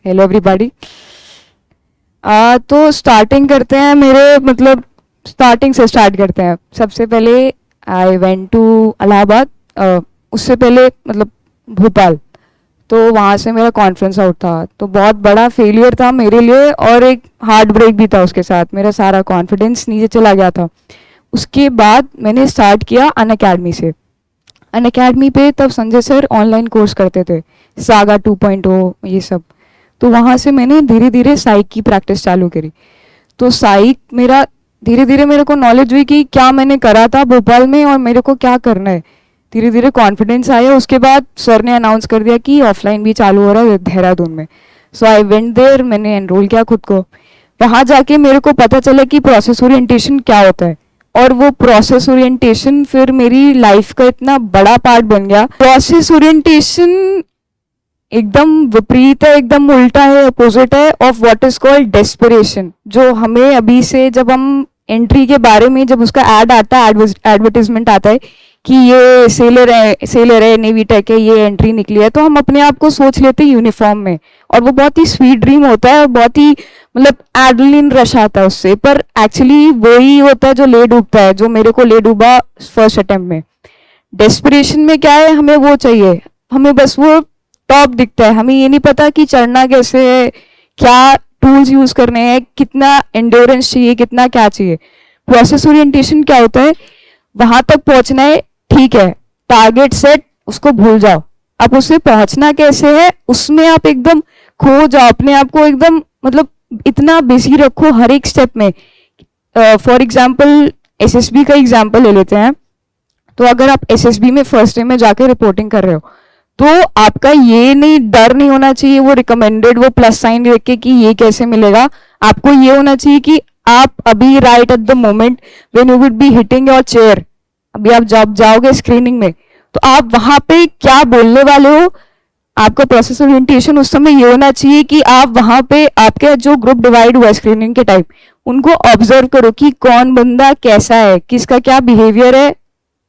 Hello everybody. तो starting करते हैं मेरे मतलब स्टार्टिंग से स्टार्ट करते हैं। सबसे पहले आई वेंट टू इलाहाबाद, उससे पहले मतलब भोपाल। तो वहाँ से मेरा कॉन्फ्रेंस आउट था, तो बहुत बड़ा फेलियर था मेरे लिए और एक हार्ट ब्रेक भी था उसके साथ। मेरा सारा कॉन्फिडेंस नीचे चला गया था। उसके बाद मैंने स्टार्ट किया अन अकेडमी से। अन अकेडमी पे तब संजय सर ऑनलाइन कोर्स करते थे, सागा 2.0 ये सब। तो वहाँ से मैंने धीरे धीरे साइक की प्रैक्टिस चालू करी। तो साइक मेरा धीरे धीरे मेरे को नॉलेज हुई कि क्या मैंने करा था भोपाल में और मेरे को क्या करना है। धीरे धीरे कॉन्फिडेंस आया। उसके बाद सर ने अनाउंस कर दिया कि ऑफलाइन भी चालू हो रहा है देहरादून में। सो आई वेंट देयर, मैंने एनरोल किया खुद को। वहाँ जाके मेरे को पता चला कि प्रोसेस ओरिएंटेशन क्या होता है, और वो प्रोसेस ओरिएंटेशन फिर मेरी लाइफ का इतना बड़ा पार्ट बन गया। प्रोसेस ओरिएंटेशन एकदम विपरीत है, एकदम उल्टा है, अपोजिट है of what is called desperation. जो हमें अभी से जब हम एंट्री के बारे में जब उसका ऐड आता है, एडवर्टीजमेंट आता है कि ये सेलर है नेवी टेक है, ये एंट्री निकली है, तो हम अपने आप को सोच लेते हैं यूनिफॉर्म में, और वो बहुत ही स्वीट ड्रीम होता है और बहुत ही मतलब एड्रेनलिन रश आता है उससे। पर एक्चुअली वही होता है जो ले डूबता है, जो मेरे को ले डूबा फर्स्ट अटेम्प्ट में। डेस्परेशन में क्या है, हमें वो चाहिए, हमें बस वो टॉप दिखता है, हमें ये नहीं पता कि चढ़ना कैसे है, क्या टूल्स यूज करने हैं, कितना एंड्योरेंस चाहिए, कितना क्या चाहिए। प्रोसेस ओरिएंटेशन क्या होता है, वहां तक पहुंचना है, ठीक है, टारगेट सेट, उसको भूल जाओ। अब उससे पहुंचना कैसे है, उसमें आप एकदम खो जाओ, अपने आप को एकदम मतलब इतना बिजी रखो हर एक स्टेप में। फॉर एग्जाम्पल एसएसबी का एग्जाम्पल ले लेते हैं। तो अगर आप एसएसबी में फर्स्ट डे में जाके रिपोर्टिंग कर रहे हो, तो आपका ये नहीं डर नहीं होना चाहिए वो रिकमेंडेड वो प्लस साइन देख के कि ये कैसे मिलेगा। आपको ये होना चाहिए कि आप अभी right at the moment when you would be hitting your chair, अभी आप जब जाओगे स्क्रीनिंग में, तो आप वहां पे क्या बोलने वाले हो, आपका प्रोसेस ओरिएंटेशन उस समय ये होना चाहिए कि आप वहां पे आपके जो ग्रुप डिवाइड हुआ है स्क्रीनिंग के टाइम, उनको ऑब्जर्व करो कि कौन बंदा कैसा है, किसका क्या बिहेवियर है।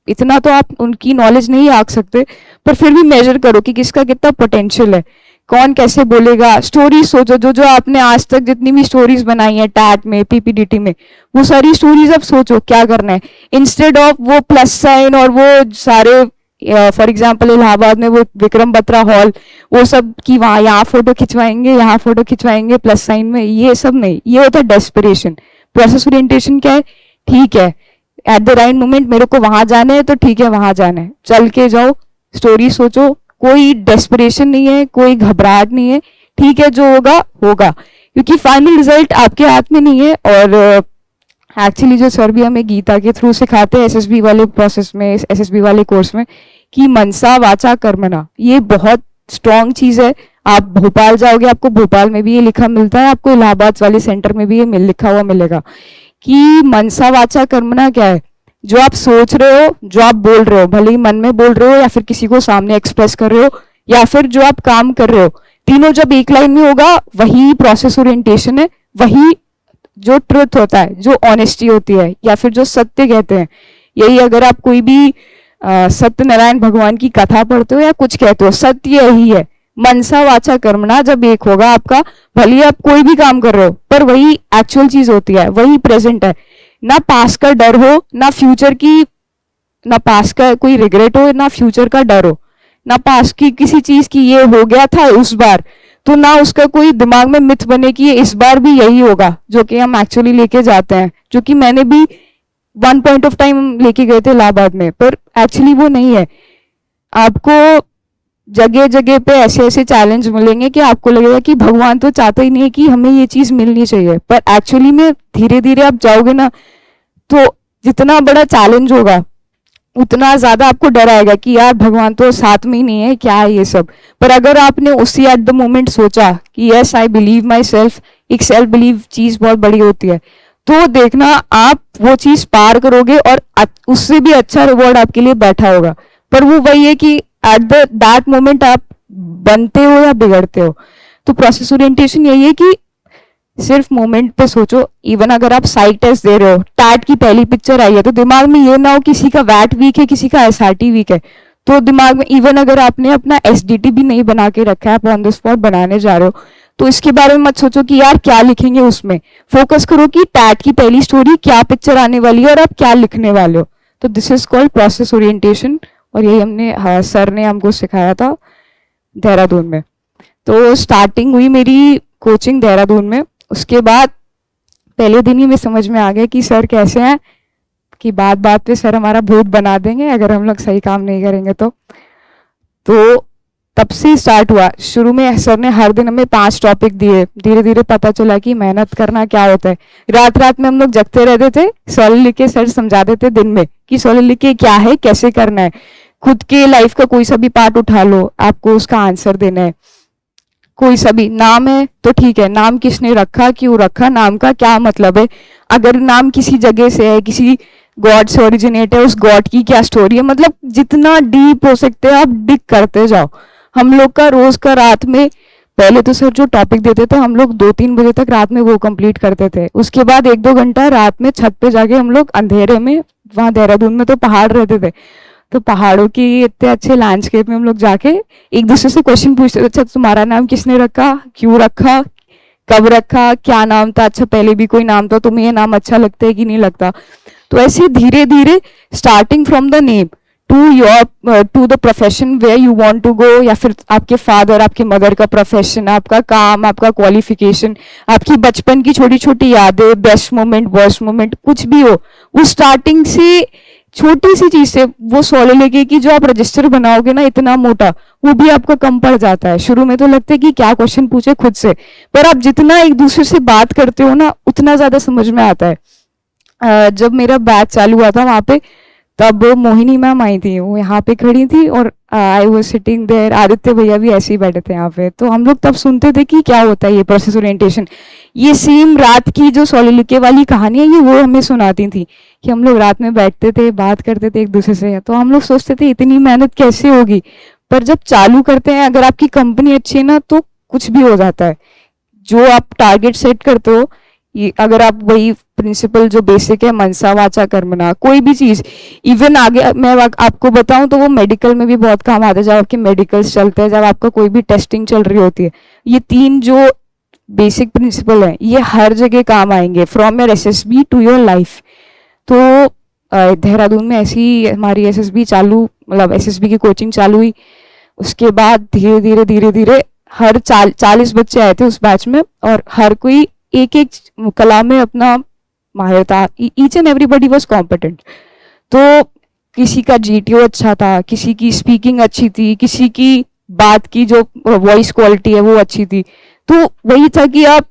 इतना तो आप उनकी नॉलेज नहीं आंक सकते, पर फिर भी मेजर करो कि किसका कितना पोटेंशियल है, कौन कैसे बोलेगा। स्टोरी सोचो, जो जो आपने आज तक जितनी भी स्टोरीज बनाई है टैट में, पीपीडीटी में, वो सारी स्टोरीज अब सोचो क्या करना है, इंस्टेड ऑफ वो प्लस साइन और वो सारे। फॉर एग्जाम्पल इलाहाबाद में वो विक्रम बत्रा हॉल, वो सब कि वहाँ यहाँ फोटो खिंचवाएंगे, यहाँ फोटो खिंचवाएंगे प्लस साइन में, ये सब नहीं, ये होता है डेस्परेशन। प्रोसेस ओरिएंटेशन क्या है, ठीक है एट द राइट मोमेंट मेरे को वहां जाना है, तो ठीक है वहां जाना है, चल के जाओ, स्टोरी सोचो, कोई डेस्परेशन नहीं है, कोई घबराहट नहीं है, ठीक है जो होगा होगा, क्योंकि फाइनल रिजल्ट आपके हाथ में नहीं है। और एक्चुअली जो सर भी हमें गीता के थ्रू सिखाते हैं एसएसबी वाले प्रोसेस में, एसएसबी वाले कोर्स में, कि मनसा वाचा कर्मणा, ये बहुत स्ट्रॉन्ग चीज है। आप भोपाल जाओगे, आपको भोपाल में भी ये लिखा मिलता है, आपको इलाहाबाद वाले सेंटर में भी ये लिखा हुआ मिलेगा कि मनसा वाचा कर्मणा क्या है। जो आप सोच रहे हो, जो आप बोल रहे हो, भले ही मन में बोल रहे हो या फिर किसी को सामने एक्सप्रेस कर रहे हो, या फिर जो आप काम कर रहे हो, तीनों जब एक लाइन में होगा, वही प्रोसेस ओरिएंटेशन है, वही जो ट्रुथ होता है, जो ऑनेस्टी होती है, या फिर जो सत्य कहते हैं। यही अगर आप कोई भी सत्यनारायण भगवान की कथा पढ़ते हो या कुछ कहते हो, सत्य यही है, मनसा वाचा कर्मणा जब एक होगा आपका, भले आप कोई भी काम कर रहे हो, पर वही एक्चुअल चीज होती है, वही प्रेजेंट है। ना पास का डर हो, ना फ्यूचर की, ना पास का कोई रिग्रेट हो, ना फ्यूचर का डर हो, ना पास की किसी चीज की ये हो गया था उस बार, तो ना उसका कोई दिमाग में मिथ बने कि इस बार भी यही होगा, जो कि हम एक्चुअली लेके जाते हैं। जो कि मैंने भी वन पॉइंट ऑफ टाइम लेके गए थे इलाहाबाद में, पर एक्चुअली वो नहीं है। आपको जगह जगह पे ऐसे ऐसे चैलेंज मिलेंगे कि आपको लगेगा कि भगवान तो चाहता ही नहीं है कि हमें ये चीज मिलनी चाहिए, पर एक्चुअली में धीरे धीरे आप जाओगे ना, तो जितना बड़ा चैलेंज होगा उतना ज्यादा आपको डर आएगा कि यार भगवान तो साथ में ही नहीं है, क्या है ये सब। पर अगर आपने उसी एट द मोमेंट सोचा कि yes I believe my self, एक सेल्फ बिलीव चीज बहुत बड़ी होती है, तो देखना आप वो चीज पार करोगे और उससे भी अच्छा रिवॉर्ड आपके लिए बैठा होगा। पर वो वही है कि एट दैट मोमेंट आप बनते हो या बिगड़ते हो। तो प्रोसेस ओरिएंटेशन यही है कि सिर्फ मोमेंट पे सोचो। इवन अगर आप साइक टेस्ट दे रहे हो, टैट की पहली पिक्चर आई है, तो दिमाग में ये ना हो किसी का वैट वीक है, किसी का एसआरटी वीक है, तो दिमाग में इवन अगर आपने अपना एसडीटी भी नहीं बना के रखा है, आप ऑन द स्पॉट बनाने जा रहे हो, तो इसके बारे में मत सोचो कि यार क्या लिखेंगे उसमें, फोकस करो कि टैट की पहली स्टोरी क्या पिक्चर आने वाली है और आप क्या लिखने वाले हो। तो this is called process orientation, और यही हमने सर ने हमको सिखाया था देहरादून में। तो स्टार्टिंग हुई मेरी कोचिंग देहरादून में। उसके बाद पहले दिन ही में समझ में आ गया कि सर कैसे हैं, कि बात बात पे सर हमारा भूत बना देंगे अगर हम लोग सही काम नहीं करेंगे तो तब से स्टार्ट हुआ। शुरू में सर ने हर दिन हमें 5 टॉपिक दिए, धीरे धीरे पता चला कि मेहनत करना क्या होता है। रात रात में हम लोग जगते रहते थे, सॉल्व लिख के सर समझा देते दिन में कि सॉल्व लिख के क्या है, कैसे करना है। खुद के लाइफ का कोई सा भी पार्ट उठा लो, आपको उसका आंसर देना है। कोई सा भी नाम है तो ठीक है, नाम किसने रखा, क्यों रखा, नाम का क्या मतलब है, अगर नाम किसी जगह से है, किसी गॉड से ओरिजिनेट है, उस गॉड की क्या स्टोरी है, मतलब जितना डीप हो सकते हैं आप डिग करते जाओ। हम लोग का रोज का रात में, पहले तो सर जो टॉपिक देते थे हम लोग 2-3 बजे तक रात में वो कंप्लीट करते थे। उसके बाद 1-2 घंटा रात में छत पे जाके हम लोग अंधेरे में, वहां देहरादून में तो पहाड़ रहते थे, तो पहाड़ों की इतने अच्छे लैंडस्केप में हम लोग जाके एक दूसरे से क्वेश्चन पूछते थे, अच्छा तुम्हारा नाम किसने रखा, क्यों रखा, कब रखा, क्या नाम था, अच्छा पहले भी कोई नाम था, तुम्हें ये नाम अच्छा लगता है कि नहीं लगता। तो ऐसे धीरे धीरे starting from the name to the profession where you want to go, या फिर आपके फादर आपके मदर का प्रोफेशन, आपका काम, आपका क्वालिफिकेशन, आपकी बचपन की छोटी छोटी यादें, बेस्ट मोमेंट, वर्स्ट मोमेंट, कुछ भी हो, वो स्टार्टिंग से छोटी सी चीज से वो 16 लेके कि जो आप रजिस्टर बनाओगे ना इतना मोटा, वो भी आपका कम पड़ जाता है। शुरू में तो लगता है कि क्या क्वेश्चन पूछे खुद से, पर आप जितना एक दूसरे से बात करते हो ना उतना ज्यादा समझ में आता है। जब मेरा बैच चालू हुआ था वहां पे, तब मोहिनी मैम आई थी, वो यहाँ पे खड़ी थी और I was sitting there, Aditya भैया भी ऐसे ही बैठे थे यहाँ पे। तो हम लोग तब सुनते थे कि क्या होता है ये प्रोसेस ओरिएंटेशन। ये सेम रात की जो सोलिलिके वाली कहानी है ये वो हमें सुनाती थी, कि हम लोग रात में बैठते थे, बात करते थे एक दूसरे से। तो हम लोग सोचते थे इतनी मेहनत कैसे होगी, पर जब चालू करते हैं, अगर आपकी कंपनी अच्छी है ना तो कुछ भी हो जाता है। जो आप टारगेट सेट करते हो, अगर आप वही प्रिंसिपल जो बेसिक है, मनसा वाचा कर्मणा, कोई भी चीज, इवन आगे मैं आपको बताऊं तो वो मेडिकल में भी बहुत काम आता है। जब आपके मेडिकल्स चलते हैं, जब आपका कोई भी टेस्टिंग चल रही होती है, ये 3 जो बेसिक प्रिंसिपल है ये हर जगह काम आएंगे, from your SSB to your life. तो देहरादून में ऐसी हमारी एसएसबी चालू, मतलब एसएसबी की कोचिंग चालू हुई। उसके बाद धीरे धीरे धीरे धीरे हर 40 बच्चे आए थे उस बैच में, और हर कोई एक एक कला में अपना माहिर था। Each and everybody was competent. तो किसी का जीटीओ अच्छा था, किसी की स्पीकिंग अच्छी थी, किसी की बात की जो वॉइस क्वालिटी है वो अच्छी थी। तो वही था कि आप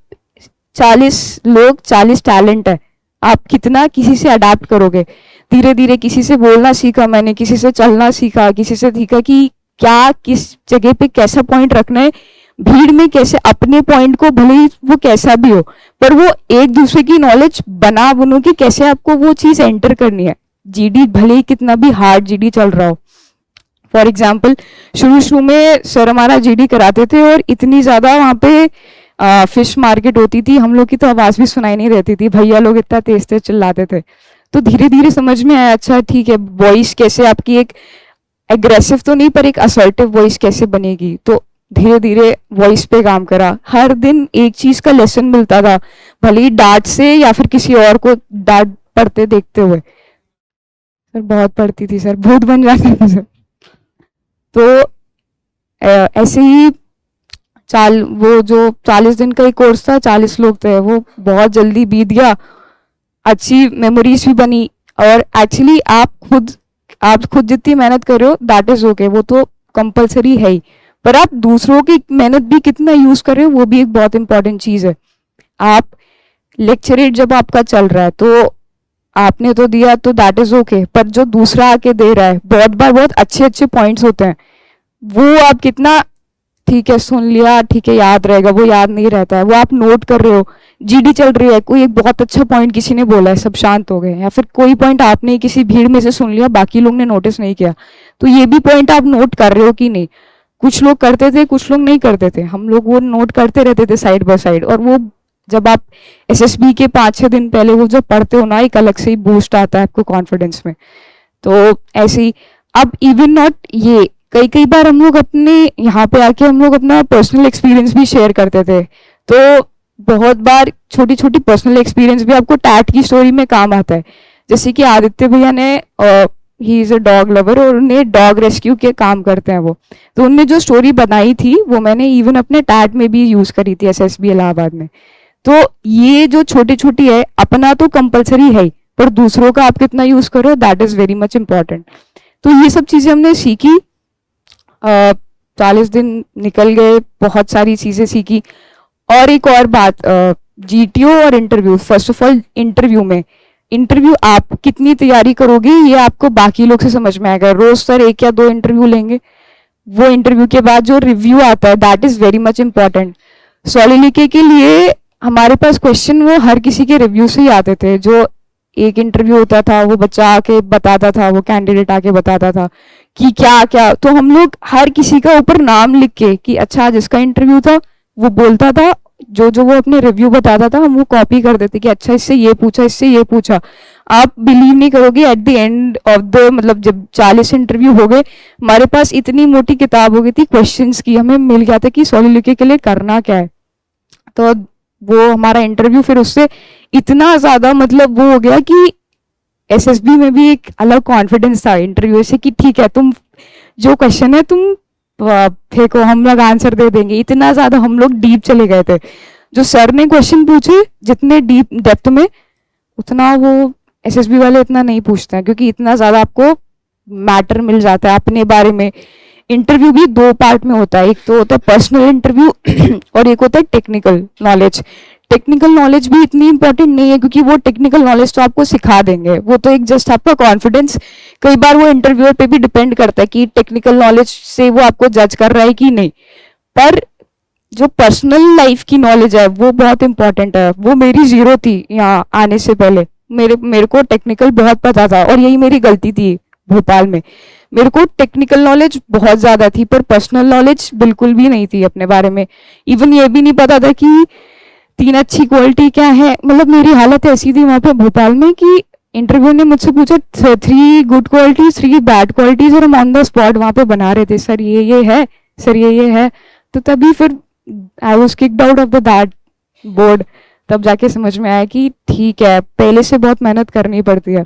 40 लोग, 40 टैलेंट है, आप कितना किसी से अडाप्ट करोगे। धीरे धीरे किसी से बोलना सीखा मैंने, किसी से चलना सीखा, किसी से सीखा कि क्या किस जगह पे कैसा पॉइंट रखना है, भीड़ में कैसे अपने पॉइंट को, भले ही वो कैसा भी हो, पर वो एक दूसरे की नॉलेज बनो कि कैसे आपको वो चीज एंटर करनी है। जीडी भले ही कितना भी हार्ड जीडी चल रहा हो। फॉर एग्जाम्पल शुरू में सर हमारा जीडी कराते थे और इतनी ज्यादा वहां पे फिश मार्केट होती थी, हम लोग की तो आवाज भी सुनाई नहीं रहती थी, भैया लोग इतना तेज तेज चिल्लाते थे। तो धीरे धीरे समझ में आया, अच्छा ठीक है, वॉइस कैसे आपकी एक एग्रेसिव तो नहीं पर एक असर्टिव वॉइस कैसे बनेगी। तो धीरे धीरे वॉइस पे काम करा। हर दिन एक चीज का लेसन मिलता था, भले ही डांट से या फिर किसी और को डांट पढ़ते देखते हुए। सर बहुत पढ़ती थी सर, भूत बन जाती थी सर। तो ऐसे ही वो जो 40 दिन का ही कोर्स था, 40 लोग थे, वो बहुत जल्दी बीत गया। अच्छी मेमोरीज भी बनी। और एक्चुअली आप खुद जितनी मेहनत कर रहे हो दैट इज ओके, वो तो कंपलसरी है ही, पर आप दूसरों की मेहनत भी कितना यूज कर रहे हो वो भी एक बहुत इंपॉर्टेंट चीज है। आप लेक्चरेट जब आपका चल रहा है तो आपने तो दिया तो दैट इज ओके, पर जो दूसरा आके दे रहा है, बहुत बार बहुत अच्छे अच्छे पॉइंट्स होते हैं, वो आप कितना, ठीक है सुन लिया, ठीक है याद रहेगा, वो याद नहीं रहता है। वो आप नोट कर रहे हो, जीडी चल रही है, कोई एक बहुत अच्छा पॉइंट किसी ने बोला है, सब शांत हो गए, या फिर कोई पॉइंट आपने किसी भीड़ में से सुन लिया, बाकी लोग ने नोटिस नहीं किया, तो ये भी पॉइंट आप नोट कर रहे हो कि नहीं। कुछ लोग करते थे, कुछ लोग नहीं करते थे, हम लोग वो नोट करते रहते थे साइड बाय साइड। और वो जब आप एसएसबी के 5-6 दिन पहले वो जब पढ़ते हो ना, एक अलग से ही बूस्ट आता है आपको कॉन्फिडेंस में। तो ऐसे ही अब इवन नॉट ये कई कई बार हम लोग अपने यहाँ पे आके हम लोग अपना पर्सनल एक्सपीरियंस भी शेयर करते थे। तो बहुत बार छोटी छोटी पर्सनल एक्सपीरियंस भी आपको टैट की स्टोरी में काम आता है। जैसे कि आदित्य भैया ने, he is a dog lover और उन्हें डॉग रेस्क्यू के काम करते हैं वो, तो उनने जो स्टोरी बनाई थी वो मैंने इवन अपने टैट में भी यूज करी थी एसएसबी इलाहाबाद में। तो ये जो छोटी छोटी है, अपना तो कंपलसरी है ही, पर दूसरों का आप कितना यूज करो that is very much important. तो ये सब चीजें हमने सीखी। 40 दिन निकल गए, बहुत सारी चीजें सीखी। और एक और बात, जीटीओ और interview, first of all interview आप कितनी तैयारी करोगे ये आपको बाकी लोग से समझ में आएगा। रोज सर 1 या 2 इंटरव्यू लेंगे, वो इंटरव्यू के बाद जो रिव्यू आता है that is very much important. सॉलिलिके के लिए हमारे पास क्वेश्चन वो हर किसी के रिव्यू से ही आते थे। जो एक इंटरव्यू होता था वो बच्चा आके बताता था, वो कैंडिडेट आके बताता था कि क्या क्या, तो हम लोग हर किसी का ऊपर नाम लिख के कि अच्छा जिसका इंटरव्यू था वो बोलता था, जो जो वो अपने रिव्यू बताता था हम वो कॉपी कर देते कि अच्छा इससे ये पूछा, इससे ये पूछा। आप बिलीव नहीं करोगे, at the end of the, मतलब जब 40 इंटरव्यू हो गए, हमारे पास इतनी मोटी किताब हो गई थी क्वेश्चंस की, हमें मिल गया था कि सॉलिलिके के लिए करना क्या है। तो वो हमारा इंटरव्यू फिर उससे इतना ज्यादा मतलब वो हो गया कि एसएसबी में भी एक अलग कॉन्फिडेंस था इंटरव्यू से कि ठीक है तुम जो क्वेश्चन है तुम फेंको, हम लोग आंसर दे देंगे। इतना ज्यादा हम लोग डीप चले गए थे। जो सर ने क्वेश्चन पूछे जितने डीप डेप्थ में, उतना वो एसएसबी वाले इतना नहीं पूछते हैं, क्योंकि इतना ज्यादा आपको मैटर मिल जाता है अपने बारे में। इंटरव्यू भी 2 पार्ट में होता है, एक तो होता है पर्सनल इंटरव्यू और एक होता है टेक्निकल नॉलेज। टेक्निकल नॉलेज भी इतनी इंपॉर्टेंट नहीं है, क्योंकि वो टेक्निकल नॉलेज तो आपको सिखा देंगे, वो तो एक जस्ट आपका कॉन्फिडेंस, कई बार वो इंटरव्यूअर पे भी डिपेंड करता है कि टेक्निकल नॉलेज से वो आपको जज कर रहा है कि नहीं। पर जो पर्सनल लाइफ की नॉलेज है वो बहुत इंपॉर्टेंट है। वो मेरी जीरो थी यहाँ आने से पहले, मेरे को टेक्निकल बहुत पता था, और यही मेरी गलती थी भोपाल में। मेरे को टेक्निकल नॉलेज बहुत ज्यादा थी पर पर्सनल नॉलेज बिल्कुल भी नहीं थी अपने बारे में। इवन ये भी नहीं पता था कि 3 अच्छी क्वालिटी क्या है। मतलब मेरी हालत ऐसी थी वहां पे भोपाल में कि इंटरव्यू ने मुझसे पूछा 3 गुड क्वालिटीज, 3 बैड क्वालिटीज, और हम ऑन द स्पॉट वहां पे बना रहे थे, सर ये है, सर ये है। तो तभी फिर I was kicked out of the that board. तब जाके समझ में आया कि ठीक है पहले से बहुत मेहनत करनी पड़ती है।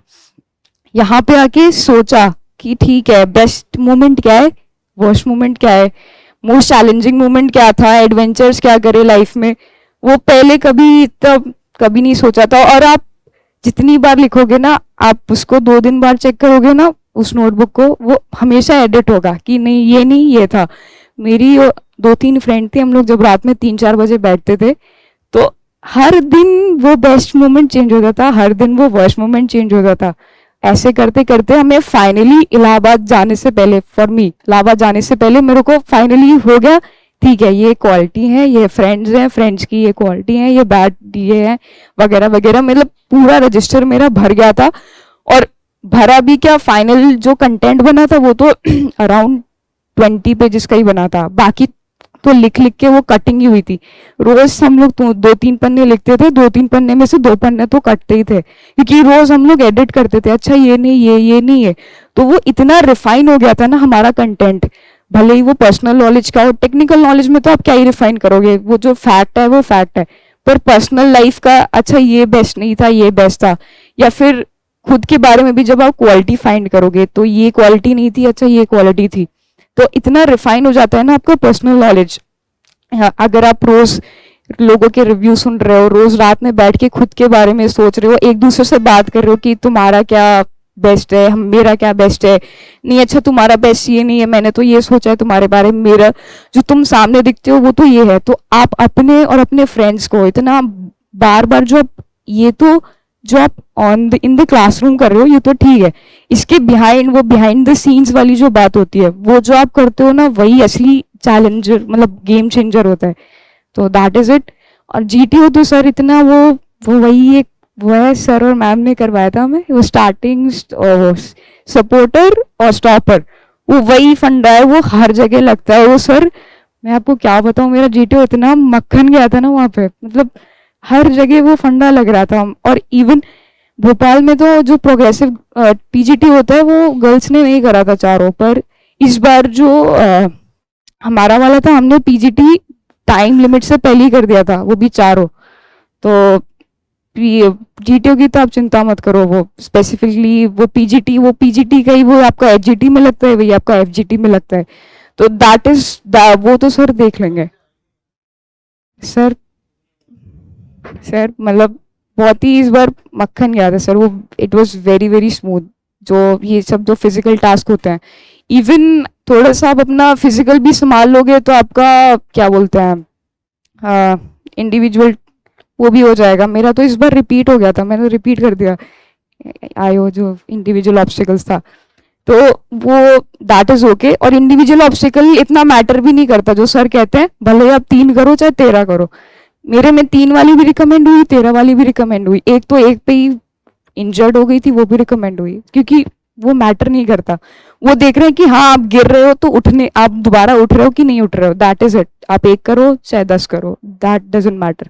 यहाँ पे आके सोचा कि ठीक है बेस्ट मोमेंट क्या है, वर्स्ट मोमेंट क्या है, मोस्ट चैलेंजिंग मोमेंट क्या था, एडवेंचर्स क्या करे लाइफ में, वो पहले कभी तब कभी नहीं सोचा था। और आप जितनी बार लिखोगे ना, आप उसको 2 दिन बाद चेक करोगे ना उस नोटबुक को, वो हमेशा एडिट होगा कि नहीं ये था। मेरी 2-3 फ्रेंड थी, हम लोग जब रात में 3-4 बजे बैठते थे तो हर दिन वो बेस्ट मोमेंट चेंज होता था, हर दिन वो वर्स्ट मोमेंट चेंज होता था। ऐसे करते करते हमें फाइनली इलाहाबाद जाने से पहले, फॉर मी इलाहाबाद जाने से पहले मेरे को फाइनली हो गया ठीक है ये क्वालिटी है, ये फ्रेंड्स हैं, फ्रेंड्स की ये क्वालिटी है, ये बैड ये है वगैरह वगैरह। मतलब पूरा रजिस्टर मेरा भर गया था। और भरा भी क्या, फाइनल जो कंटेंट बना था वो तो अराउंड 20 पेजेस का ही बना था, बाकी तो लिख लिख के वो कटिंग ही हुई थी। रोज हम लोग तो 2-3 पन्ने लिखते थे, 2-3 पन्ने में से 2 पन्ने तो कटते ही थे, क्योंकि रोज हम लोग एडिट करते थे, अच्छा ये नहीं ये नहीं है। तो वो इतना रिफाइन हो गया था ना हमारा कंटेंट, भले ही वो पर्सनल नॉलेज का हो। टेक्निकल नॉलेज में तो आप क्या ही रिफाइन करोगे, वो जो फैक्ट है वो फैक्ट है। पर पर्सनल लाइफ का, अच्छा ये बेस्ट नहीं था ये बेस्ट था, या फिर खुद के बारे में भी जब आप क्वालिटी फाइंड करोगे तो ये क्वालिटी नहीं थी, अच्छा ये क्वालिटी थी। तो इतना रिफाइन हो जाता है ना आपका पर्सनल नॉलेज। अगर आप रोज लोगों के रिव्यू सुन रहे हो, रोज रात में बैठ के खुद के बारे में सोच रहे हो, एक दूसरे से बात कर रहे हो कि तुम्हारा क्या बेस्ट है, हम मेरा क्या बेस्ट है, नहीं अच्छा तुम्हारा बेस्ट ये नहीं है, मैंने तो ये सोचा है तुम्हारे बारे में, मेरा जो तुम सामने दिखते हो वो तो ये है। तो आप अपने और अपने फ्रेंड्स को इतना बार बार जो आप इन द क्लासरूम कर रहे हो ये तो ठीक है, इसके बिहाइंड द सीन्स वाली जो बात होती है वो जो आप करते हो ना, वही असली चैलेंजर मतलब गेम चेंजर होता है। तो दैट इज इट। और जीटीओ तो सर इतना वो वही एक वो है, सर और मैम ने करवाया था हमें, वो स्टार्टिंग सपोर्टर और स्टॉपर, वो वही फंडा है, वो हर जगह लगता है वो सर। मैं आपको क्या बताऊं, मेरा जीटीओ इतना मक्खन गया था ना वहां पे, मतलब हर जगह वो फंडा लग रहा था। और इवन भोपाल में तो जो प्रोग्रेसिव पीजीटी होता है वो गर्ल्स ने नहीं करा था चारों, पर इस बार जो हमारा वाला था, हमने पीजीटी टाइम लिमिट से पहले ही कर दिया था, वो भी चारों। तो जीटीओ की तो आप चिंता मत करो, वो स्पेसिफिकली वो पीजीटी का ही वो आपका एचजीटी में लगता है, वही आपका एफजीटी में लगता है। तो दैट इज वो तो सर देख लेंगे सर। सर मतलब बहुत ही इस बार मक्खन गया था सर, वो it was very very smooth. जो ये सब जो फिजिकल टास्क होते हैं, इवन थोड़ा सा आप अपना फिजिकल भी संभाल लोगे तो आपका क्या बोलते हैं इंडिविजुअल वो भी हो जाएगा। मेरा तो इस बार रिपीट हो गया था, मैंने रिपीट कर दिया आईओ जो इंडिविजुअल ऑब्स्टिकल्स था। तो वो दैट इज ओके। और इंडिविजुअल ऑब्स्टिकल इतना मैटर भी नहीं करता, जो सर कहते हैं भले आप 3 करो चाहे 13 करो। मेरे में 3 वाली भी रिकमेंड हुई, 13 वाली भी रिकमेंड हुई, एक तो एक पे ही इंजर्ड हो गई थी, वो भी रिकमेंड हुई, क्योंकि वो मैटर नहीं करता। वो देख रहे हैं कि हाँ आप गिर रहे हो तो उठने, आप दोबारा उठ रहे हो कि नहीं उठ रहे हो, दैट इज इट। आप 1 करो चाहे 10 करो, दैट डजेंट मैटर।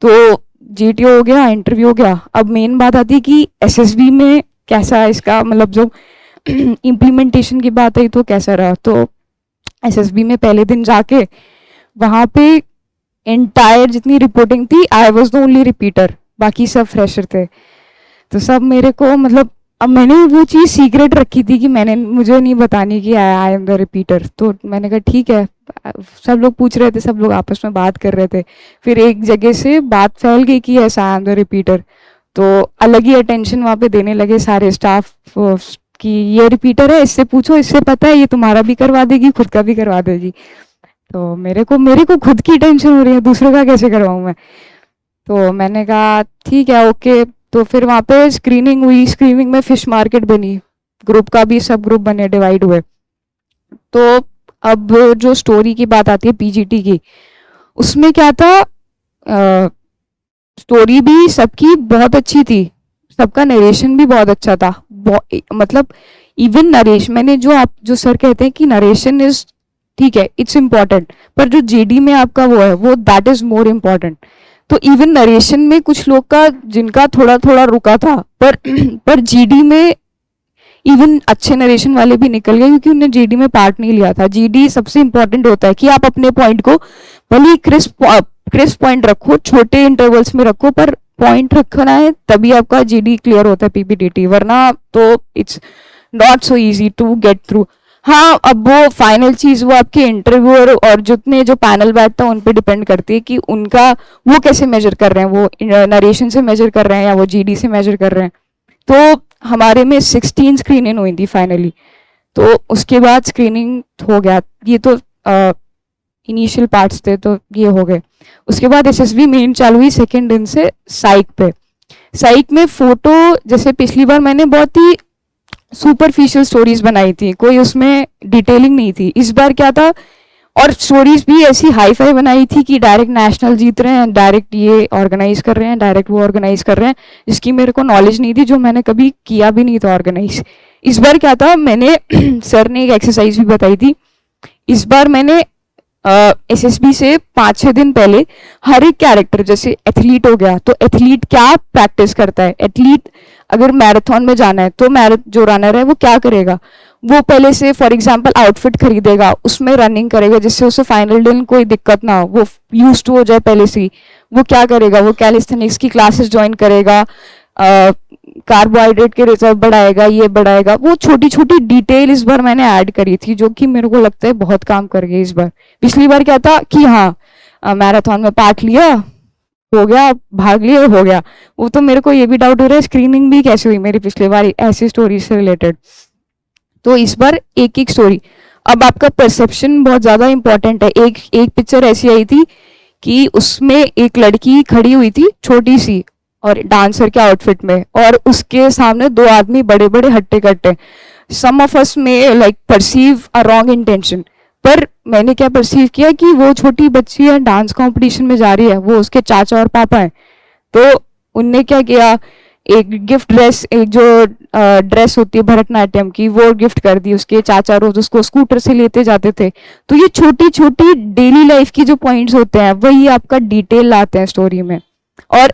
तो जीटीओ हो गया, इंटरव्यू हो गया। अब मेन बात आती है कि एसएसबी में कैसा इसका मतलब जो इम्प्लीमेंटेशन की बात आई तो कैसा रहा। तो एसएसबी में पहले दिन जाके वहां पे एंटायर जितनी रिपोर्टिंग थी, I was the only repeater, बाकी सब फ्रेशर थे। तो सब मेरे को मतलब, अब मैंने वो चीज़ सीक्रेट रखी थी कि मुझे नहीं बतानी कि आई एम द रिपीटर। तो मैंने कहा ठीक है, सब लोग पूछ रहे थे, सब लोग आपस में बात कर रहे थे। फिर एक जगह से बात फैल गई कि yes I am the repeater. तो अलग ही अटेंशन वहाँ पे देने लगे सारे स्टाफ कि ये रिपीटर है, इससे पूछो, इससे पता है, ये तुम्हारा भी करवा देगी, खुद का भी करवा देगी। तो मेरे को खुद की टेंशन हो रही है, दूसरों का कैसे करवाऊँ मैं। तो मैंने कहा ठीक है ओके। तो फिर वहाँ पे स्क्रीनिंग हुई, स्क्रीनिंग में फिश मार्केट बनी, ग्रुप का भी सब ग्रुप बने, डिवाइड हुए। तो अब जो स्टोरी की बात आती है पीजीटी की, उसमें क्या था, स्टोरी भी सबकी बहुत अच्छी थी, सबका नरेशन भी बहुत अच्छा था। मतलब इवन नरेश, मैंने जो सर कहते हैं कि नरेशन इज ठीक है, इट्स इम्पॉर्टेंट, पर जो जेडी में आपका वो है, वो दैट इज मोर इम्पॉर्टेंट। तो इवन नरेशन में कुछ लोग का जिनका थोड़ा थोड़ा रुका था, पर जीडी में इवन अच्छे नरेशन वाले भी निकल गए, क्योंकि उन्होंने जीडी में पार्ट नहीं लिया था। जीडी सबसे इंपॉर्टेंट होता है कि आप अपने पॉइंट को भले क्रिस्प पॉइंट रखो, छोटे इंटरवल्स में रखो, पर पॉइंट रखना है, तभी आपका जीडी क्लियर होता है पीपीटीटी, वरना तो it's not so easy to get through. हाँ, अब वो फाइनल चीज वो आपके इंटरव्यूअर और जितने जो पैनल बैठता है उन पे डिपेंड करती है कि उनका वो कैसे मेजर कर रहे हैं, वो नरेशन से मेजर कर रहे हैं या वो जीडी से मेजर कर रहे हैं। तो हमारे में 16 स्क्रीनिंग हुई थी फाइनली। तो उसके बाद स्क्रीनिंग हो गया, ये तो इनिशियल पार्ट्स थे, तो ये हो गए। उसके बाद एसएसबी मेन चालू हुई सेकेंड दिन से साइक पे। साइक में फोटो, जैसे पिछली बार मैंने बहुत ही सुपरफिशियल स्टोरीज बनाई थी, कोई उसमें डिटेलिंग नहीं थी। इस बार क्या था, और स्टोरीज भी ऐसी हाई फाई बनाई थी कि डायरेक्ट नेशनल जीत रहे हैं, डायरेक्ट ये ऑर्गेनाइज कर रहे हैं, डायरेक्ट वो ऑर्गेनाइज कर रहे हैं, जिसकी मेरे को नॉलेज नहीं थी, जो मैंने कभी किया भी नहीं था ऑर्गेनाइज। इस बार क्या था, मैंने सर ने एक एक्सरसाइज भी बताई थी। इस बार मैंने एसएसबी से 5-6 दिन पहले हर एक कैरेक्टर, जैसे एथलीट हो गया, तो एथलीट क्या प्रैक्टिस करता है, एथलीट अगर मैराथन में जाना है तो जो रनर है वो क्या करेगा, वो पहले से फॉर एग्जांपल आउटफिट खरीदेगा, उसमें रनिंग करेगा जिससे उसे फाइनल दिन कोई दिक्कत ना हो, वो यूज टू हो जाए पहले से ही। वो क्या करेगा, वो कैलिस्थेनिक्स की क्लासेस ज्वाइन करेगा, कार्बोहाइड्रेट के रिजर्व बढ़ाएगा, ये बढ़ाएगा। वो छोटी छोटी डिटेल इस बार मैंने ऐड करी थी, जो कि मेरे को लगता है बहुत काम कर गई इस बार। पिछली बार क्या था कि हाँ मैराथन में पार्ट लिया, हो गया, भाग लिया, हो गया। वो तो मेरे को ये भी डाउट हो रहा है स्क्रीनिंग भी कैसे हुई मेरी पिछली बार ऐसी स्टोरी से रिलेटेड। तो इस बार एक एक स्टोरी। अब आपका परसेप्शन बहुत ज्यादा इंपॉर्टेंट है। एक पिक्चर ऐसी आई थी कि उसमें एक लड़की खड़ी हुई थी छोटी सी और डांसर के आउटफिट में, और उसके सामने 2 आदमी बड़े बड़े हट्टे कट्टे। सम ऑफ अस में like perceive a wrong intention, पर मैंने क्या परसीव किया कि वो छोटी बच्ची है, डांस कंपटीशन में जा रही है, वो उसके चाचा और पापा हैं। तो उनने क्या किया, एक गिफ्ट ड्रेस, एक जो ड्रेस होती है भरतनाट्यम की, वो गिफ्ट कर दी उसके चाचा, रोज उसको स्कूटर से लेते जाते थे। तो ये छोटी छोटी डेली लाइफ की जो पॉइंट्स होते हैं वही आपका डिटेल लाते हैं स्टोरी में। और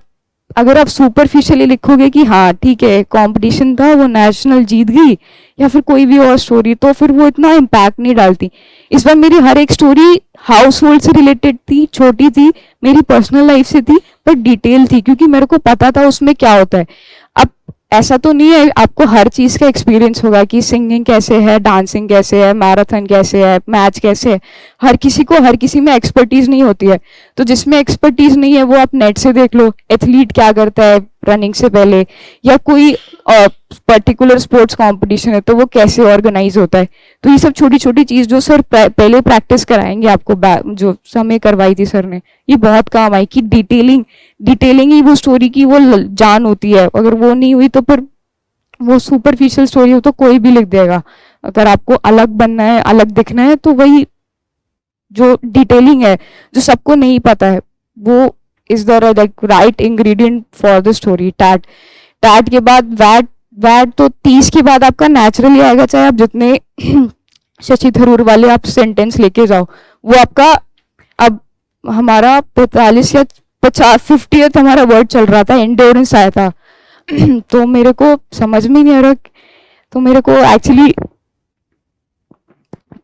अगर आप सुपरफिशियली लिखोगे कि हाँ ठीक है कंपटीशन था, वो नेशनल जीत गई, या फिर कोई भी और स्टोरी, तो फिर वो इतना इम्पैक्ट नहीं डालती। इस बार मेरी हर एक स्टोरी हाउस होल्ड से रिलेटेड थी, छोटी थी, मेरी पर्सनल लाइफ से थी, पर डिटेल थी, क्योंकि मेरे को पता था उसमें क्या होता है। अब ऐसा तो नहीं है आपको हर चीज का एक्सपीरियंस होगा कि सिंगिंग कैसे है, डांसिंग कैसे है, मैराथन कैसे है, मैच कैसे है। हर किसी को हर किसी में एक्सपर्टीज नहीं होती है। तो जिसमें एक्सपर्टीज नहीं है वो आप नेट से देख लो, एथलीट क्या करता है रनिंग से पहले, या कोई पर्टिकुलर स्पोर्ट्स कंपटीशन है तो वो कैसे ऑर्गेनाइज होता है। तो ये सब छोटी छोटी चीज जो सर पहले प्रैक्टिस कराएंगे आपको, जो समय करवाई थी सर ने, ये बहुत काम आई कि डिटेलिंग डिटेलिंग ही वो स्टोरी की वो जान होती है। अगर वो नहीं हुई तो फिर वो सुपरफिशियल स्टोरी हो तो कोई भी लिख देगा। अगर आपको अलग बनना है, अलग दिखना है, तो वही जो डिटेलिंग है जो सबको नहीं पता है, वो is the right ingredient for the story. TAT TAT के बाद वैट, वैट तो 30 के बाद आपका नेचुरली आएगा, चाहे आप जितने शशि थरूर वाले आप सेंटेंस लेके जाओ, वो आपका। अब हमारा 45 या 50 हमारा वर्ड चल रहा था, एंड्योरेंस आया था तो मेरे को समझ में नहीं आ रहा, तो मेरे को एक्चुअली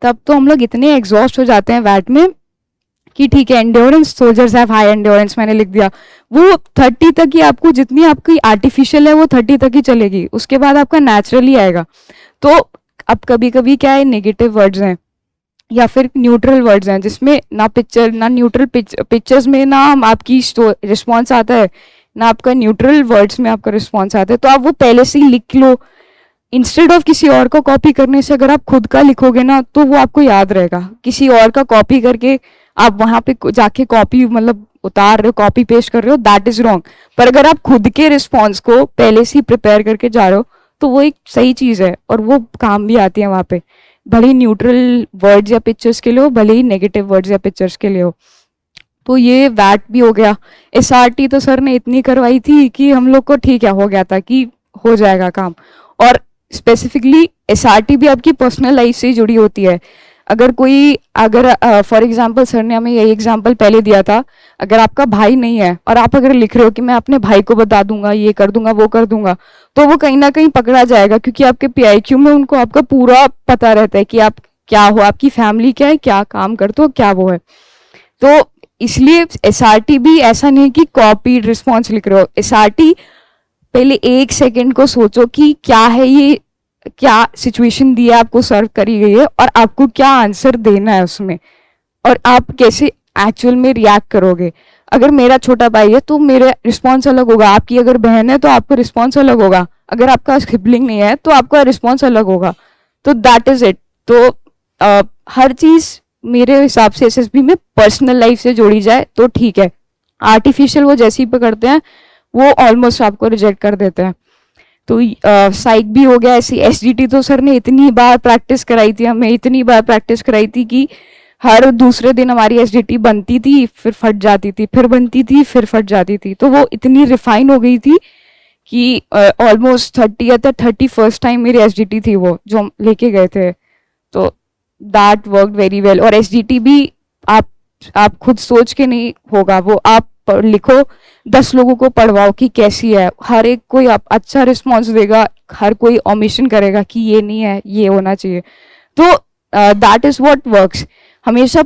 तब तो हम लोग इतने एग्जॉस्ट हो जाते हैं वैट में कि ठीक है endurance, soldiers have high endurance, मैंने लिख दिया। वो 30 तक ही आपको, जितनी आपकी आर्टिफिशियल है वो 30 तक ही चलेगी, उसके बाद आपका नेचुरली आएगा। तो अब कभी कभी क्या है, नेगेटिव वर्ड्स हैं या फिर न्यूट्रल वर्ड्स हैं, जिसमें ना पिक्चर ना न्यूट्रल पिक्चर्स में ना आपकी रिस्पॉन्स आता है, ना आपका न्यूट्रल वर्ड्स में आपका रिस्पॉन्स आता है। तो आप वो पहले से ही लिख लो, इंस्टेड ऑफ किसी और को कॉपी करने से अगर आप खुद का लिखोगे ना तो वो आपको याद रहेगा। किसी और का कॉपी करके आप वहां पे जाके कॉपी मतलब उतार रहे हो, कॉपी पेस्ट कर रहे हो, दैट इज रॉन्ग। पर अगर आप खुद के रिस्पॉन्स को पहले से ही प्रिपेयर करके जा रहे हो तो वो एक सही चीज है, और वो काम भी आती है वहां पे, भले ही न्यूट्रल वर्ड्स या पिक्चर्स के लिए हो, भले ही नेगेटिव वर्ड्स या पिक्चर्स के लिए हो। तो ये वैट भी हो गया। एसआरटी तो सर ने इतनी करवाई थी कि हम लोग को ठीक है, हो गया था कि हो जाएगा काम। और स्पेसिफिकली एसआरटी भी आपकी पर्सनल लाइफ से जुड़ी होती है। अगर कोई, अगर फॉर एग्जांपल सर ने हमें यही एग्जांपल पहले दिया था, अगर आपका भाई नहीं है और आप अगर लिख रहे हो कि मैं अपने भाई को बता दूंगा, ये कर दूंगा, वो कर दूंगा, तो वो कहीं ना कहीं पकड़ा जाएगा, क्योंकि आपके पीआईक्यू में उनको आपका पूरा पता रहता है कि आप क्या हो, आपकी फैमिली क्या है, क्या काम करते हो, क्या वो है। तो इसलिए एसआरटी भी ऐसा नहीं कि कॉपी रिस्पॉन्स लिख रहे हो। एसआरटी पहले 1 सेकंड को सोचो कि क्या है ये, क्या सिचुएशन दी है आपको, सर्व करी गई है, और आपको क्या आंसर देना है उसमें, और आप कैसे एक्चुअल में रिएक्ट करोगे। अगर मेरा छोटा भाई है तो मेरा रिस्पॉन्स अलग होगा, आपकी अगर बहन है तो आपका रिस्पॉन्स अलग होगा, अगर आपका सिबलिंग नहीं है तो आपका रिस्पॉन्स अलग होगा। तो दैट इज इट। तो हर चीज मेरे हिसाब से एसएसबी में पर्सनल लाइफ से जोड़ी जाए तो ठीक है। आर्टिफिशियल वो जैसे ही पकड़ते हैं वो ऑलमोस्ट आपको रिजेक्ट कर देते हैं। तो साइक भी हो गया ऐसी। एसजीटी तो सर ने इतनी बार प्रैक्टिस कराई थी, हमें इतनी बार प्रैक्टिस कराई थी कि हर दूसरे दिन हमारी एसजीटी बनती थी, फिर फट जाती थी, फिर बनती थी, फिर फट जाती थी। तो वो इतनी रिफाइन हो गई थी कि ऑलमोस्ट 30 या 31st टाइम मेरी एसजीटी थी वो जो हम लेके गए थे। तो दैट वर्क वेरी वेल। और एसजीटी भी आप खुद सोच के नहीं होगा, वो आप लिखो, 10 लोगों को पढ़वाओ कि कैसी है, हर एक कोई अच्छा रिस्पॉन्स देगा, हर कोई ओमिशन करेगा कि ये नहीं है, ये होना चाहिए। तो दैट इज व्हाट वर्क्स। हमेशा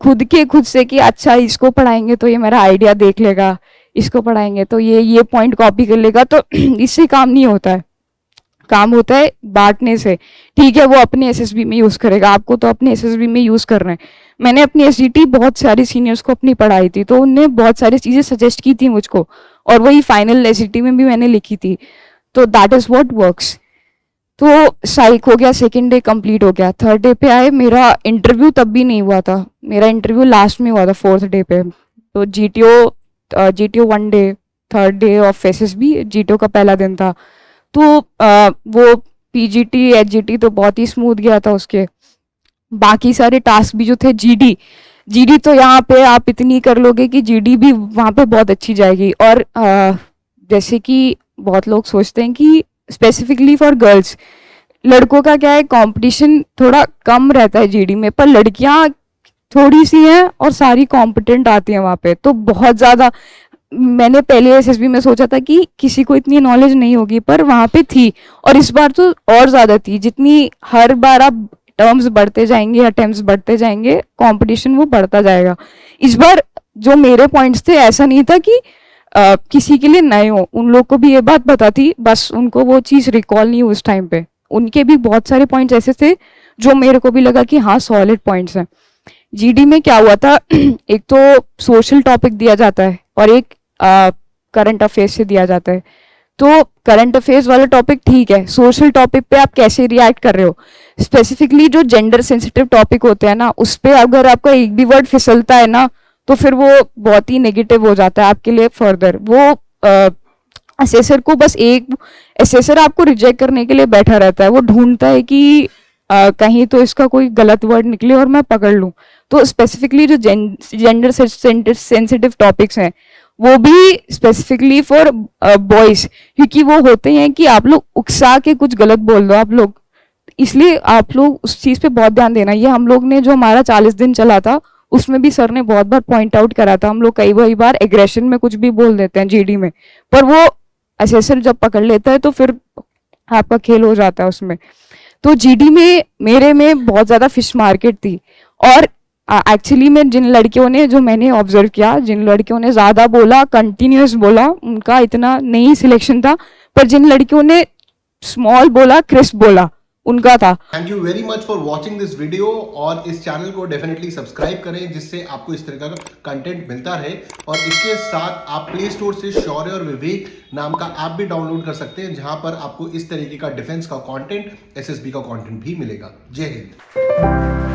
खुद से कि अच्छा इसको पढ़ाएंगे तो ये मेरा आइडिया देख लेगा, इसको पढ़ाएंगे तो ये पॉइंट कॉपी कर लेगा, तो इससे काम नहीं होता है। काम होता है बांटने से। ठीक है वो अपने एसएसबी में यूज करेगा, आपको तो अपने एसएसबी में यूज करना है। मैंने अपनी एसजीटी बहुत सारे सीनियर्स को अपनी पढ़ाई थी, तो उनने बहुत सारी चीजें सजेस्ट की थी मुझको, और वही फाइनल एसजीटी में भी मैंने लिखी थी। तो दैट इज व्हाट वर्क्स। तो साइक हो गया, सेकेंड डे कंप्लीट हो गया। थर्ड डे पे आए, मेरा इंटरव्यू तब भी नहीं हुआ था, मेरा इंटरव्यू लास्ट में हुआ था 4th डे पे। तो GTO 1 day, third day of SSB GTO का पहला दिन था। तो वो पीजीटी एचजीटी तो बहुत ही स्मूथ गया था उसके। बाकी सारे टास्क भी जो थे, जीडी तो यहाँ पे आप इतनी कर लोगे कि जीडी भी वहाँ पे बहुत अच्छी जाएगी। और जैसे कि बहुत लोग सोचते हैं कि स्पेसिफिकली फॉर गर्ल्स, लड़कों का क्या है, कंपटीशन थोड़ा कम रहता है जीडी में, पर लड़कियां थोड़ी सी हैं और सारी कॉम्पिटेंट आती हैं वहाँ पे। तो बहुत ज़्यादा मैंने पहले एसएसबी में सोचा था कि किसी को इतनी नॉलेज नहीं होगी, पर वहाँ पे थी, और इस बार तो और ज़्यादा थी। जितनी हर बार आप टर्म्स बढ़ते जाएंगे, अटेम्प्ट्स बढ़ते जाएंगे, कंपटीशन वो बढ़ता जाएगा। इस बार जो मेरे पॉइंट्स थे, ऐसा नहीं था कि किसी के लिए नए हो, उन लोग को भी ये बात पता थी, बस उनको वो चीज़ रिकॉल नहीं हुई उस टाइम पे। उनके भी बहुत सारे पॉइंट्स ऐसे थे जो मेरे को भी लगा कि हाँ सॉलिड पॉइंट्स हैं। जीडी में क्या हुआ था, एक तो सोशल टॉपिक दिया जाता है और एक करंट अफेयर्स से दिया जाता है। तो करंट अफेयर्स वाला टॉपिक ठीक है, सोशल टॉपिक पे आप कैसे रिएक्ट कर रहे हो, स्पेसिफिकली जो जेंडर सेंसिटिव टॉपिक होते हैं ना, उस पे अगर आपका एक भी वर्ड फिसलता है ना, तो फिर वो बहुत ही नेगेटिव हो जाता है आपके लिए फर्दर। वो असेसर को बस एक असेसर आपको रिजेक्ट करने के लिए बैठा रहता है, वो ढूंढता है कि कहीं तो इसका कोई गलत वर्ड निकले और मैं पकड़ लूं। तो स्पेसिफिकली जो जेंडर सेंसिटिव टॉपिक्स हैं, वो भी स्पेसिफिकली फॉर बॉयज, क्योंकि वो होते हैं कि आप लोग उकसा के कुछ गलत बोल दो आप लोग, इसलिए आप लोग उस चीज पे बहुत ध्यान देना। ये हम लोग ने जो हमारा 40 दिन चला था, उसमें भी सर ने बहुत बार पॉइंट आउट करा था। हम लोग कई बार एग्रेशन में कुछ भी बोल देते हैं जीडी में, पर वो असेसर जब पकड़ लेता है तो फिर आपका खेल हो जाता है उसमें। तो जीडी में मेरे में बहुत ज्यादा फिश मार्केट थी, और एक्चुअली में जिन लड़कियों ने, जो मैंने ऑब्जर्व किया, जिन लड़कियों ने ज्यादा बोला, कंटिन्यूस बोला, उनका इतना नहीं सिलेक्शन था, पर जिन लड़कियों ने स्मॉल बोला, क्रिस्प बोला, उनका था। Thank you very much for watching this video, और इस चैनल को डेफिनेटली सब्सक्राइब करें जिससे आपको इस तरह का कंटेंट मिलता रहे। और इसके साथ आप प्ले स्टोर से शौर्य और विवेक नाम का ऐप भी डाउनलोड कर सकते हैं, जहां पर आपको इस तरीके का डिफेंस का कंटेंट, एसएसबी का कंटेंट भी मिलेगा। जय हिंद।